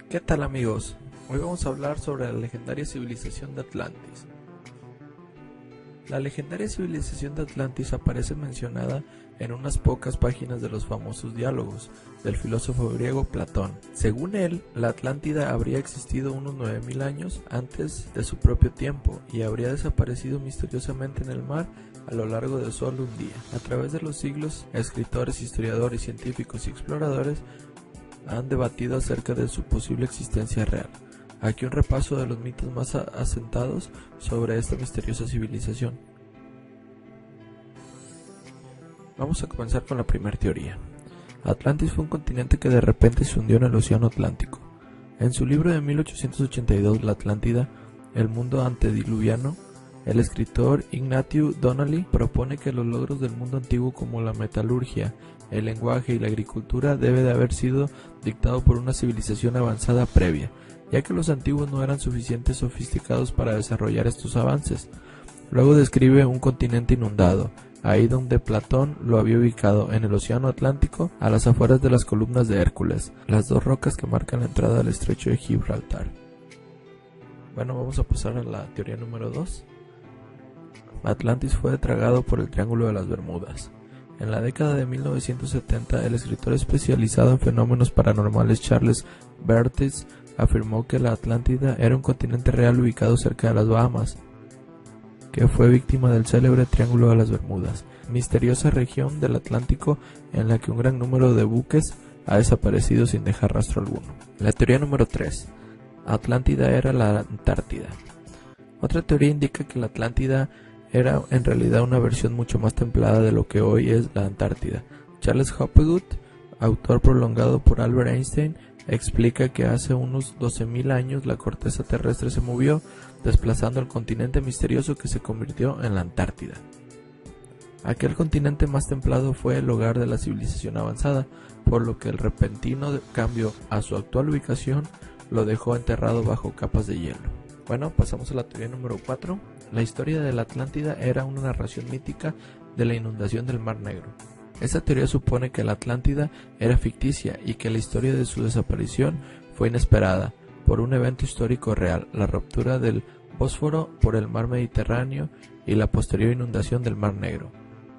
¿Qué tal amigos? Hoy vamos a hablar sobre la legendaria civilización de Atlantis. La legendaria civilización de Atlantis aparece mencionada en unas pocas páginas de los famosos diálogos del filósofo griego Platón. Según él, la Atlántida habría existido unos 9000 años antes de su propio tiempo y habría desaparecido misteriosamente en el mar a lo largo de solo un día. A través de los siglos, escritores, historiadores, científicos y exploradores han debatido acerca de su posible existencia real. Aquí un repaso de los mitos más asentados sobre esta misteriosa civilización. Vamos a comenzar con la primera teoría. Atlantis fue un continente que de repente se hundió en el océano Atlántico. En su libro de 1882, La Atlántida, el mundo antediluviano, el escritor Ignatius Donnelly propone que los logros del mundo antiguo como la metalurgia, el lenguaje y la agricultura debe de haber sido dictado por una civilización avanzada previa, ya que los antiguos no eran suficientemente sofisticados para desarrollar estos avances. Luego describe un continente inundado, ahí donde Platón lo había ubicado en el océano Atlántico, a las afueras de las columnas de Hércules, las dos rocas que marcan la entrada al estrecho de Gibraltar. Bueno, vamos a pasar a la teoría número 2. Atlantis fue tragado por el Triángulo de las Bermudas. En la década de 1970, el escritor especializado en fenómenos paranormales Charles Burtis afirmó que la Atlántida era un continente real ubicado cerca de las Bahamas, que fue víctima del célebre Triángulo de las Bermudas, misteriosa región del Atlántico en la que un gran número de buques ha desaparecido sin dejar rastro alguno. La teoría número 3. Atlántida era la Antártida. Otra teoría indica que la Atlántida era en realidad una versión mucho más templada de lo que hoy es la Antártida. Charles Hopgood, autor prolongado por Albert Einstein, explica que hace unos 12.000 años la corteza terrestre se movió, desplazando el continente misterioso que se convirtió en la Antártida. Aquel continente más templado fue el hogar de la civilización avanzada, por lo que el repentino cambio a su actual ubicación lo dejó enterrado bajo capas de hielo. Bueno, pasamos a la teoría número 4. La historia de la Atlántida era una narración mítica de la inundación del Mar Negro. Esta teoría supone que la Atlántida era ficticia y que la historia de su desaparición fue inesperada por un evento histórico real, la ruptura del Bósforo por el mar Mediterráneo y la posterior inundación del Mar Negro,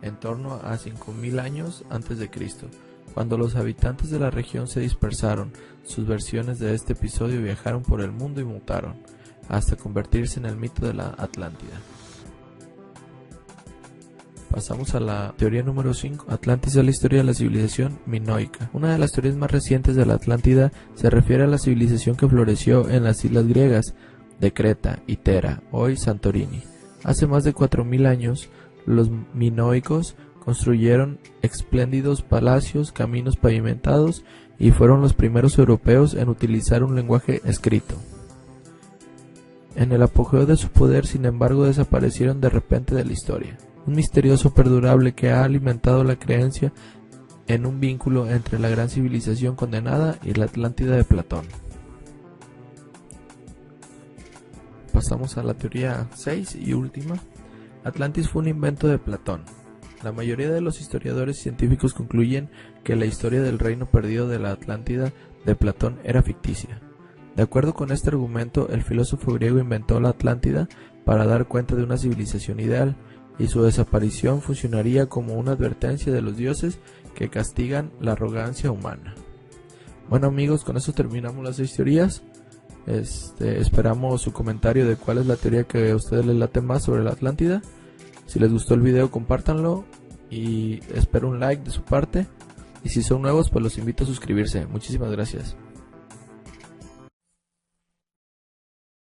en torno a 5000 años antes de Cristo. Cuando los habitantes de la región se dispersaron, sus versiones de este episodio viajaron por el mundo y mutaron, hasta convertirse en el mito de la Atlántida. Pasamos a la teoría número 5. Atlantis es la historia de la civilización minoica. Una de las teorías más recientes de la Atlántida se refiere a la civilización que floreció en las islas griegas de Creta y Tera, hoy Santorini. Hace más de 4000 años, los minoicos construyeron espléndidos palacios, caminos pavimentados y fueron los primeros europeos en utilizar un lenguaje escrito. En el apogeo de su poder, sin embargo, desaparecieron de repente de la historia. Un misterioso perdurable que ha alimentado la creencia en un vínculo entre la gran civilización condenada y la Atlántida de Platón. Pasamos a la teoría 6 y última. Atlantis fue un invento de Platón. La mayoría de los historiadores científicos concluyen que la historia del reino perdido de la Atlántida de Platón era ficticia. De acuerdo con este argumento, el filósofo griego inventó la Atlántida para dar cuenta de una civilización ideal, y su desaparición funcionaría como una advertencia de los dioses que castigan la arrogancia humana. Bueno amigos, con eso terminamos las 6 teorías. Esperamos su comentario de cuál es la teoría que a ustedes les late más sobre la Atlántida. Si les gustó el video, compártanlo y espero un like de su parte. Y si son nuevos, pues los invito a suscribirse. Muchísimas gracias.